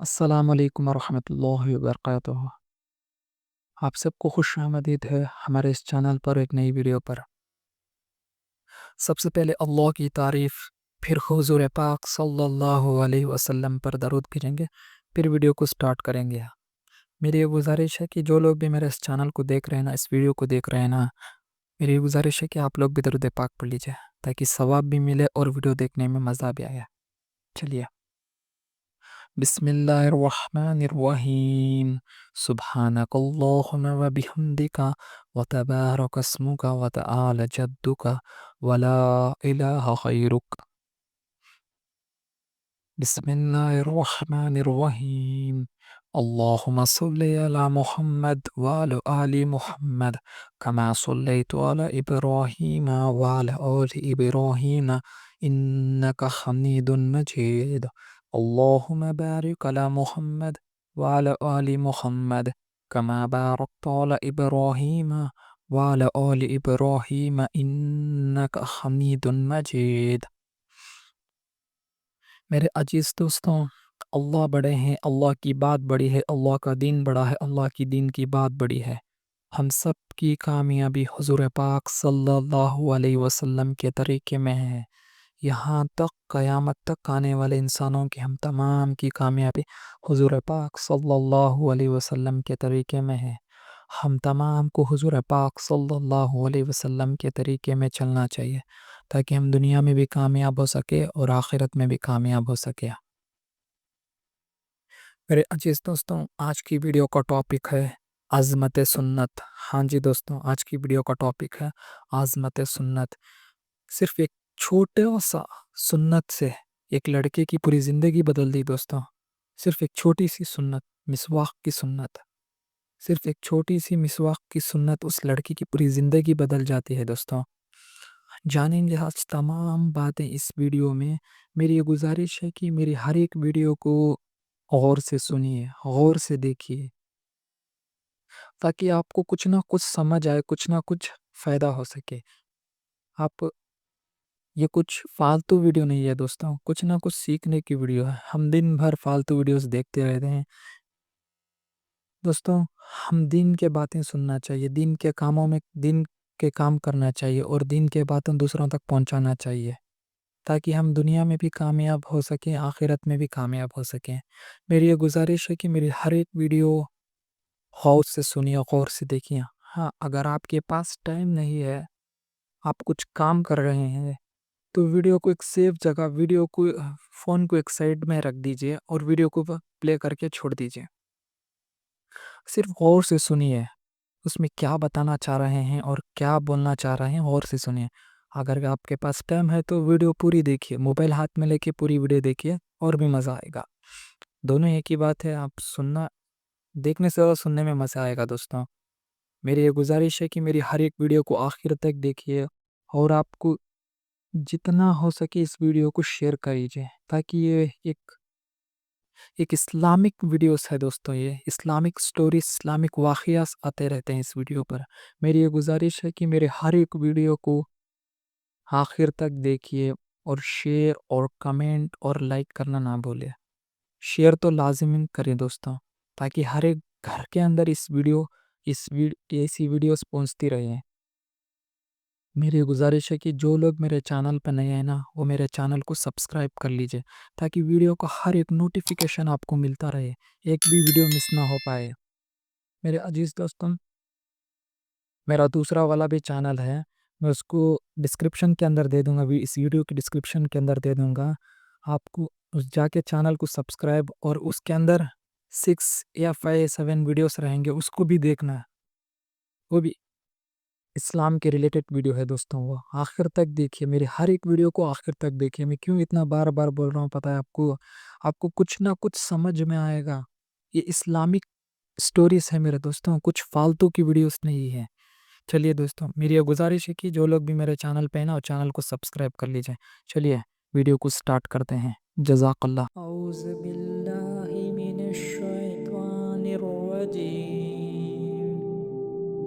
السلام علیکم ورحمۃ اللہ وبرکاتہ۔ آپ سب کو خوش آمدید ہے ہمارے اس چینل پر ایک نئی ویڈیو پر۔ سب سے پہلے اللہ کی تعریف، پھر حضور پاک صلی اللہ علیہ وسلم پر درود بھیجیں گے، پھر ویڈیو کو سٹارٹ کریں گے۔ میری یہ گزارش ہے کہ جو لوگ بھی میرے اس چینل کو دیکھ رہے ہیں نا، اس ویڈیو کو دیکھ رہے ہیں نا، میری یہ گزارش ہے کہ آپ لوگ بھی درود پاک پڑھ لیجئے تاکہ ثواب بھی ملے اور ویڈیو دیکھنے میں مزہ بھی آیا۔ چلیے، بسم اللہ الرحمن الرحیم۔ سبحانک اللہم و بحمدک و تبارک اسمک و تعالی جدک ولا الہ غیرک۔ بسم اللہ الرحمن الرحیم۔ اللہم صلی علی محمد وعلی آل محمد کما صلیت علی ابراہیم وعلی آل ابراہیم انک حمید مجید۔ اللہم بارک علی محمد وعلی آل محمد کما بارکت علی ابراہیم وعلی آل ابراہیم انک حمید مجید۔ میرے عزیز دوستوں، اللہ بڑے ہیں، اللہ کی بات بڑی ہے، اللہ کا دین بڑا ہے، اللہ کی دین کی بات بڑی ہے۔ ہم سب کی کامیابی حضور پاک صلی اللہ علیہ وسلم کے طریقے میں ہے۔ یہاں تک قیامت تک آنے والے انسانوں کی ہم تمام کی کامیابی حضور پاک صلی اللہ علیہ وسلم کے طریقے میں ہے۔ ہم تمام کو حضور پاک صلی اللہ علیہ وسلم کے طریقے میں چلنا چاہیے تاکہ ہم دنیا میں بھی کامیاب ہو سکے اور آخرت میں بھی کامیاب ہو سکے۔ میرے عزیز دوستوں، آج کی ویڈیو کا ٹاپک ہے عظمت سنت۔ ہاں جی دوستوں، آج کی ویڈیو کا ٹاپک ہے عظمت سنت۔ صرف ایک چھوٹا سا سنت سے ایک لڑکے کی پوری زندگی بدل دی دوستوں۔ صرف ایک چھوٹی سی سنت، مسواک کی سنت، صرف ایک چھوٹی سی مسواک کی سنت اس لڑکی کی پوری زندگی بدل جاتی ہے دوستوں۔ جانیں گے آج تمام باتیں اس ویڈیو میں۔ میری یہ گزارش ہے کہ میری ہر ایک ویڈیو کو غور سے سنیے، غور سے دیکھیے تاکہ آپ کو کچھ نہ کچھ سمجھ آئے، کچھ نہ کچھ فائدہ ہو سکے۔ آپ یہ کچھ فالتو ویڈیو نہیں ہے دوستوں، کچھ نہ کچھ سیکھنے کی ویڈیو ہے۔ ہم دن بھر فالتو ویڈیوز دیکھتے رہتے ہیں دوستوں۔ ہم دین کے باتیں سننا چاہیے، دین کے کاموں میں دین کے کام کرنا چاہیے اور دین کے باتیں دوسروں تک پہنچانا چاہیے تاکہ ہم دنیا میں بھی کامیاب ہو سکیں، آخرت میں بھی کامیاب ہو سکیں۔ میری یہ گزارش ہے کہ میری ہر ایک ویڈیو غور سے سنیے، غور سے دیکھیے۔ ہاں، اگر آپ کے پاس ٹائم نہیں ہے، آپ کچھ کام کر رہے ہیں تو ویڈیو کو ایک سیف جگہ، ویڈیو کو فون کو ایک سائیڈ میں رکھ دیجئے اور ویڈیو کو پلے کر کے چھوڑ دیجئے۔ صرف غور سے سنیے، اس میں کیا بتانا چاہ رہے ہیں اور کیا بولنا چاہ رہے ہیں، غور سے سنیے۔ اگر آپ کے پاس ٹائم ہے تو ویڈیو پوری دیکھیے، موبائل ہاتھ میں لے کے پوری ویڈیو دیکھیے اور بھی مزہ آئے گا۔ دونوں ایک ہی بات ہے، آپ سننا، دیکھنے سے اور سننے میں مزہ آئے گا دوستوں۔ میری یہ گزارش ہے کہ میری ہر ایک ویڈیو کو آخر تک دیکھیے اور آپ کو جتنا ہو سکے اس ویڈیو کو شیئر کریجئے تاکہ یہ ایک اسلامک ویڈیوز ہے دوستوں۔ یہ اسلامک سٹوریز، اسلامک واقعات آتے رہتے ہیں اس ویڈیو پر۔ میری یہ گزارش ہے کہ میرے ہر ایک ویڈیو کو آخر تک دیکھیے اور شیئر اور کمنٹ اور لائک کرنا نہ بھولے۔ شیئر تو لازم کریں دوستوں تاکہ ہر ایک گھر کے اندر ایسی ویڈیوز پہنچتی رہیں۔ میری گزارش ہے کہ جو لوگ میرے چینل پہ نئے ہیں نا، وہ میرے چینل کو سبسکرائب کر لیجئے تاکہ ویڈیو کا ہر ایک نوٹیفیکیشن آپ کو ملتا رہے، ایک بھی ویڈیو مس نہ ہو پائے۔ میرے عزیز دوستوں، میرا دوسرا والا بھی چینل ہے، میں اس کو ڈسکرپشن کے اندر دے دوں گا، اس ویڈیو کی ڈسکرپشن کے اندر دے دوں گا۔ آپ کو جا کے چینل کو سبسکرائب، اور اس کے اندر 6 یا 5 7 ویڈیوز رہیں گے، اس کو بھی دیکھنا ہے۔ وہ بھی اسلام کے ریلیٹڈ ویڈیو ہے دوستوں، وہ آخر تک دیکھیے، میری ہر ایک ویڈیو کو آخر تک دیکھیے۔ میں کیوں اتنا بار بار بول رہا ہوں پتہ ہے آپ کو کچھ نہ کچھ سمجھ میں آئے گا۔ یہ اسلامک سٹوریز ہے میرے دوستوں، کچھ فالتو کی ویڈیوز نہیں ہے۔ چلیے دوستوں، میری یہ گزارش ہے کہ جو لوگ بھی میرے چینل پہ ہیں نا، وہ چینل کو سبسکرائب کر لیجئے۔ چلیے ویڈیو کو سٹارٹ کرتے ہیں۔ جزاک اللہ۔ اعوذ باللہ من الشیطان الرجیم،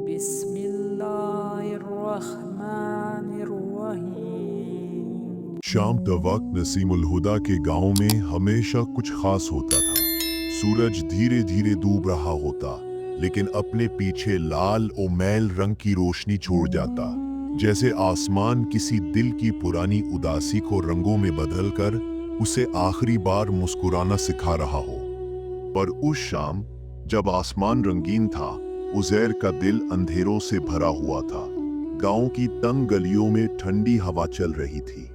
بسم اللہ الرحمن الرحیم۔ شام کا وقت نسیم الہدا کے گاؤں میں ہمیشہ کچھ خاص ہوتا تھا۔ सूरज धीरे धीरे डूब रहा होता, लेकिन अपने पीछे लाल और मैल रंग की रोशनी छोड़ जाता, जैसे आसमान किसी दिल की पुरानी उदासी को रंगों में बदलकर उसे आखिरी बार मुस्कुराना सिखा रहा हो। पर उस शाम जब आसमान रंगीन था, उज़ैर का दिल अंधेरों से भरा हुआ था। गांव की तंग गलियों में ठंडी हवा चल रही थी।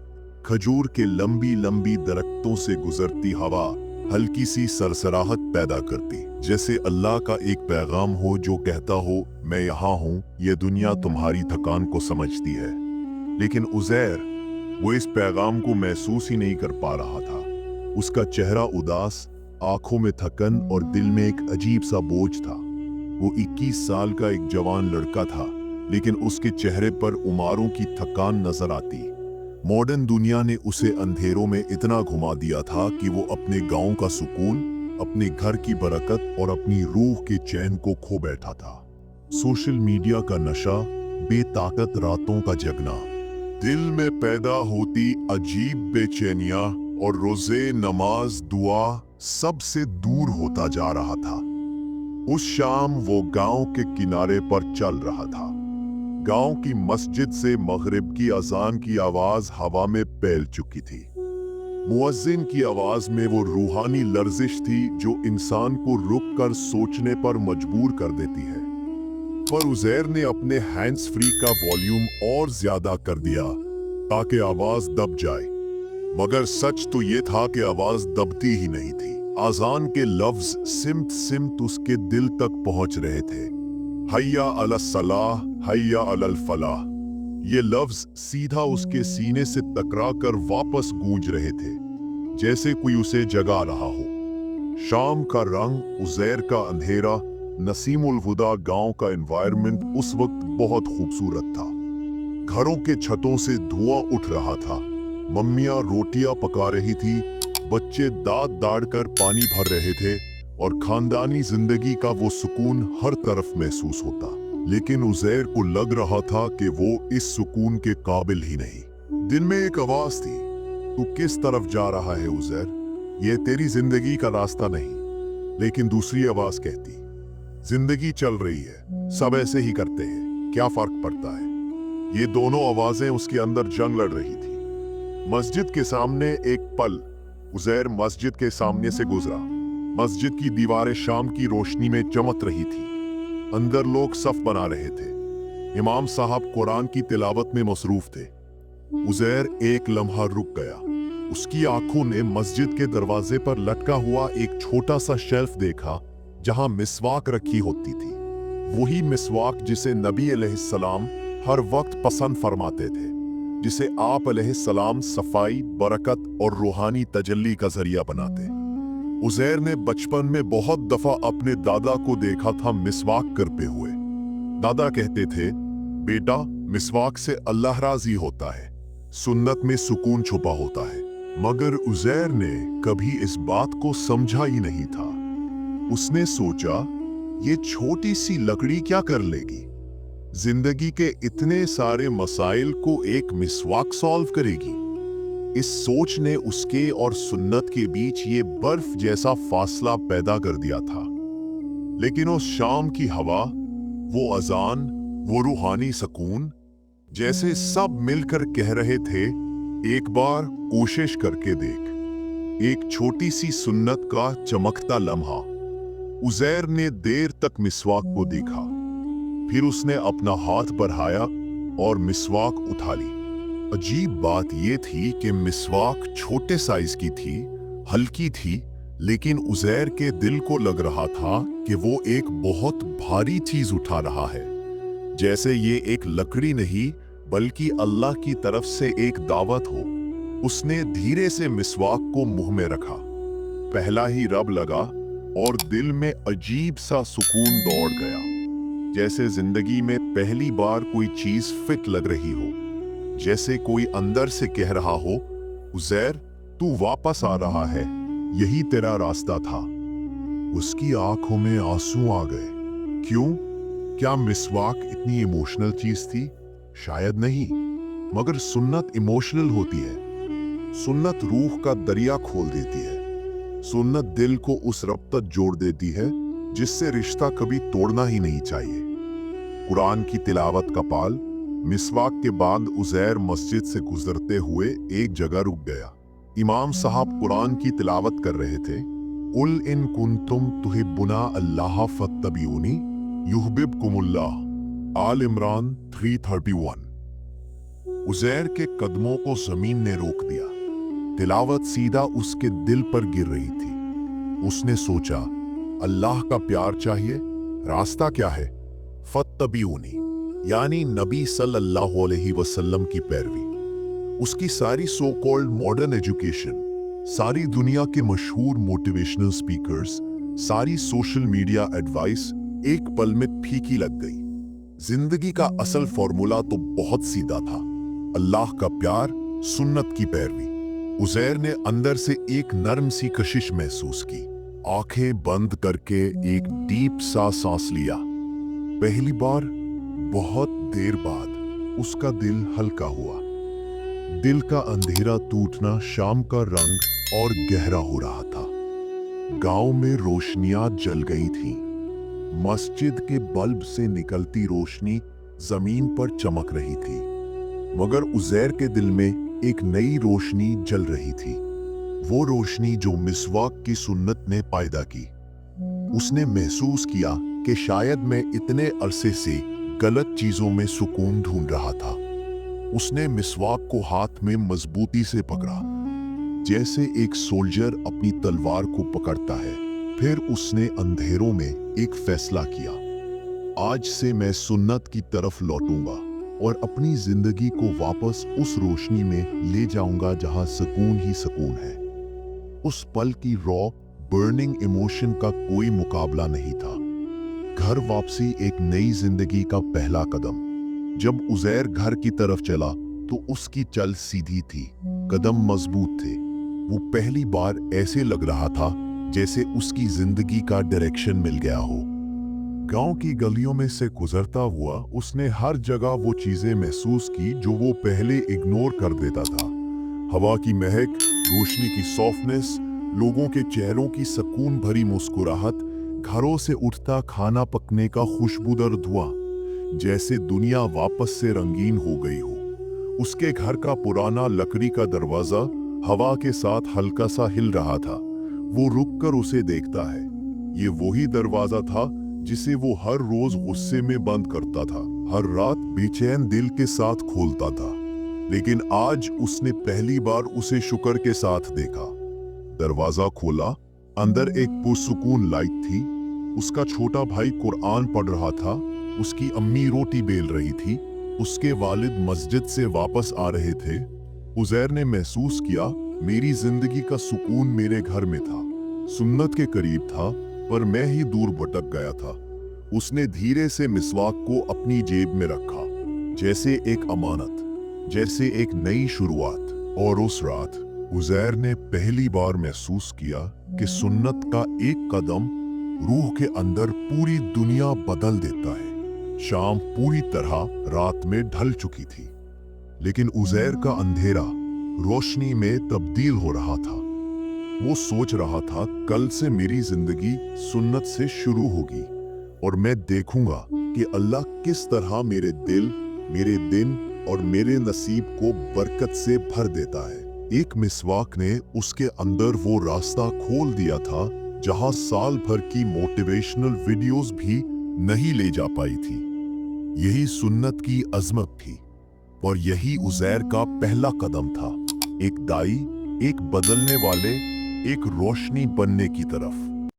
खजूर के लंबी लंबी दरख्तों से गुजरती हवा हल्की सी सरसराहट पैदा करती, जैसे अल्लाह का एक पैगाम हो जो कहता हो, मैं यहाँ हूँ, ये दुनिया तुम्हारी थकान को समझती है। लेकिन उज़ैर वो इस पैगाम को महसूस ही नहीं कर पा रहा था। उसका चेहरा उदास, आंखों में थकन और दिल में एक अजीब सा बोझ था। वो 21 साल का एक जवान लड़का था, लेकिन उसके चेहरे पर उम्रों की थकान नजर आती। मॉडर्न दुनिया ने उसे अंधेरों में इतना घुमा दिया था कि वो अपने गांव का सुकून, अपने घर की बरकत और अपनी रूह के चैन को खो बैठा था। सोशल मीडिया का नशा, बेताकत रातों का जगना, दिल में पैदा होती अजीब बेचैनियां और रोजे नमाज दुआ सबसे दूर होता जा रहा था। उस शाम वो गांव के किनारे पर चल रहा था। गांव की मस्जिद से मगरिब की अजान की आवाज हवा में फैल चुकी थी। मुअज्जिन की आवाज में वो रूहानी लर्जिश थी जो इंसान को रुक कर सोचने पर मजबूर कर देती है। पर उज़ैर ने अपने हैंड्स फ्री का वॉल्यूम और ज्यादा कर दिया ताकि आवाज दब जाए। मगर सच तो ये था कि आवाज दबती ही नहीं थी। आजान के लफ्ज सिमत सिमत उसके दिल तक पहुंच रहे थे। हय्या अलस सलाह, हय्या अलल फलाह, ये लफ्ज सीधा उसके सीने से टकरा कर वापस गूंज रहे थे, जैसे कोई उसे जगा रहा हो। शाम का रंग, उज़ैर का अंधेरा, नसीमुल हुदा गांव का एनवायरनमेंट उस वक्त बहुत खूबसूरत था। घरों के छतों से धुआं उठ रहा था, मम्मियां रोटियां पका रही थी, बच्चे दांत दाड़कर पानी भर रहे थे और खानदानी जिंदगी का वो सुकून हर तरफ महसूस होता। लेकिन उज़ैर को लग रहा था कि वो इस सुकून के काबिल ही नहीं। दिन में एक आवाज थी, तू किस तरफ जा रहा है उज़ैर? ये तेरी जिंदगी का रास्ता नहीं। लेकिन दूसरी आवाज कहती, जिंदगी चल रही है, सब ऐसे ही करते हैं, क्या फर्क पड़ता है? ये दोनों आवाजें उसके अंदर जंग लड़ रही थी। मस्जिद के सामने एक पल, उज़ैर मस्जिद के सामने से गुजरा। मस्जिद की दीवारें शाम की रोशनी में चमक रही थी। अंदर लोग सफ बना रहे थे। इमाम साहब कुरान की तिलावत में मसरूफ थे। उज़ैर एक लम्हा रुक गया। उसकी आंखों ने मस्जिद के दरवाजे पर लटका हुआ एक छोटा सा शेल्फ देखा जहां मिसवाक रखी होती थी। वही मिसवाक जिसे नबी अलैहिस्सलाम हर वक्त पसंद फरमाते थे, जिसे आप अलैहिस्सलाम सफाई, बरकत और रूहानी तजल्ली का जरिया बनाते। उज़ैर ने बचपन में बहुत दफा अपने दादा को देखा था मिसवाक करते हुए। दादा कहते थे, बेटा मिसवाक से अल्लाह राजी होता है, सुन्नत में सुकून छुपा होता है। मगर उज़ैर ने कभी इस बात को समझा ही नहीं था। उसने सोचा, ये छोटी सी लकड़ी क्या कर लेगी? जिंदगी के इतने सारे मसाइल को एक मिसवाक सॉल्व करेगी। इस सोच ने उसके और सुन्नत के बीच ये बर्फ जैसा फासला पैदा कर दिया था। लेकिन उस शाम की हवा, वो अजान, वो रूहानी सुकून, जैसे सब मिलकर कह रहे थे, एक बार कोशिश करके देख। एक छोटी सी सुन्नत का चमकता लम्हा। उज़ैर ने देर तक मिसवाक को देखा, फिर उसने अपना हाथ बढ़ाया और मिसवाक उठा ली। अजीब बात यह थी कि मिसवाक छोटे साइज की थी, हल्की थी, लेकिन उज़ैर के दिल को लग रहा था कि वो एक बहुत भारी चीज उठा रहा है, जैसे ये एक लकड़ी नहीं बल्कि अल्लाह की तरफ से एक दावत हो। उसने धीरे से मिसवाक को मुंह में रखा। पहला ही रब लगा और दिल में अजीब सा सुकून दौड़ गया, जैसे जिंदगी में पहली बार कोई चीज फिट लग रही हो, जैसे कोई अंदर से कह रहा हो, उज़ैर तू वापस आ रहा है, यही तेरा रास्ता था। उसकी आंखों में आंसू आ गए। क्यों? क्या मिसवाक इतनी इमोशनल चीज थी? शायद नहीं, मगर सुन्नत इमोशनल होती है। सुन्नत रूह का दरिया खोल देती है। सुन्नत दिल को उस रब तक जोड़ देती है जिससे रिश्ता कभी तोड़ना ही नहीं चाहिए। कुरान की तिलावत का पाल मिसवाक के बाद उज़ैर मस्जिद से गुजरते हुए एक जगह रुक गया। इमाम साहब कुरान की तिलावत कर रहे थे। उल इन कुंतुम तुहिब्बुना अल्लाह फत्तबिऊनी युहबिबकुमुल्लाह। आल इमरान 331। उज़ैर के कदमों को जमीन ने रोक दिया। तिलावत सीधा उसके दिल पर गिर रही थी। उसने सोचा, अल्लाह का प्यार चाहिए, रास्ता क्या है? फत्तबिऊनी यानी नबी सल्लल्लाहु अलैहि वसल्लम की पैरवी। उसकी सारी सो कॉल्ड मॉडर्न एजुकेशन, सारी दुनिया के मशहूर मोटिवेशनल स्पीकर्स, सारी सोशल मीडिया एडवाइस एक पल में फीकी लग गई। जिंदगी का असल फॉर्मूला तो बहुत सीधा था, अल्लाह का प्यार, सुन्नत की पैरवी। उज़ैर ने अंदर से एक नर्म सी कशिश महसूस की। आंखें बंद करके एक डीप सा सांस लिया। पहली बार बहुत देर बाद उसका दिल हल्का हुआ। दिल का अंधेरा टूटना शाम का रंग और गहरा हो रहा था। गांव में रोशनियां जल गई थीं। मस्जिद के बल्ब से निकलती रोशनी जमीन पर चमक रही थी, मगर उज़ैर के दिल में एक नई रोशनी जल रही थी। वो रोशनी जो मिसवाक की सुन्नत ने पैदा की। उसने महसूस किया कि शायद मैं इतने अरसे से गलत चीजों में सुकून ढूंढ रहा था। उसने मिसवाक को हाथ में मजबूती से पकड़ा, जैसे एक सोल्जर अपनी तलवार को पकड़ता है। फिर उसने अंधेरों में एक फैसला किया, आज से मैं सुन्नत की तरफ लौटूंगा और अपनी जिंदगी को वापस उस रोशनी में ले जाऊंगा जहां सुकून ही सुकून है। उस पल की रॉ बर्निंग इमोशन का कोई मुकाबला नहीं था। घर वापसी एक नई जिंदगी का पहला कदम। जब उज़ैर घर की तरफ चला तो उसकी चल सीधी थी, कदम मजबूत थे। वो पहली बार ऐसे लग रहा था जैसे उसकी जिंदगी का डायरेक्शन मिल गया हो। गांव की गलियों में से गुजरता हुआ उसने हर जगह वो चीजें महसूस की जो वो पहले इग्नोर कर देता था। हवा की महक, रोशनी की सॉफ्टनेस, लोगों के चेहरों की सुकून भरी मुस्कुराहट, घरों से उठता खाना पकने का खुशबूदार धुआं, जैसे दुनिया वापस से रंगीन हो गई हो। उसके घर का पुराना लकड़ी का दरवाजा हवा के साथ हल्का सा हिल रहा था। वो रुककर उसे देखता है। ये वही दरवाजा था जिसे वो हर रोज गुस्से में बंद करता था, हर रात बेचैन दिल के साथ खोलता था। लेकिन आज उसने पहली बार उसे शुक्र के साथ देखा। दरवाजा खोला, अंदर एक पुरसुकून लाइट थी। उसका छोटा भाई कुरान पढ़ रहा था, उसकी अम्मी रोटी बेल रही थी, उसके वालिद मस्जिद से वापस आ रहे थे। उज़ैर ने महसूस किया, मेरी जिंदगी का सुकून मेरे घर में था, सुन्नत के करीब था, पर मैं ही दूर भटक गया था। उसने धीरे से मिसवाक को अपनी जेब में रखा, जैसे एक अमानत, जैसे एक नई शुरुआत। और उस रात उज़ैर ने पहली बार महसूस किया कि सुन्नत का एक कदम रूह के अंदर पूरी दुनिया बदल देता है। शाम पूरी तरह रात में ढल चुकी थी, लेकिन उज़ैर का अंधेरा रोशनी में तब्दील हो रहा था। वो सोच रहा था, कल से मेरी जिंदगी सुन्नत से शुरू होगी और मैं देखूंगा कि अल्लाह किस तरह मेरे दिल, मेरे दिन और मेरे नसीब को बरकत से भर देता है। एक मिसवाक ने उसके अंदर वो रास्ता खोल दिया था जहां साल भर की मोटिवेशनल वीडियोस भी नहीं ले जा पाई थी। यही सुन्नत की अजमत थी और यही उज़ैर का पहला कदम था, एक दाई, एक बदलने वाले, एक रोशनी बनने की तरफ।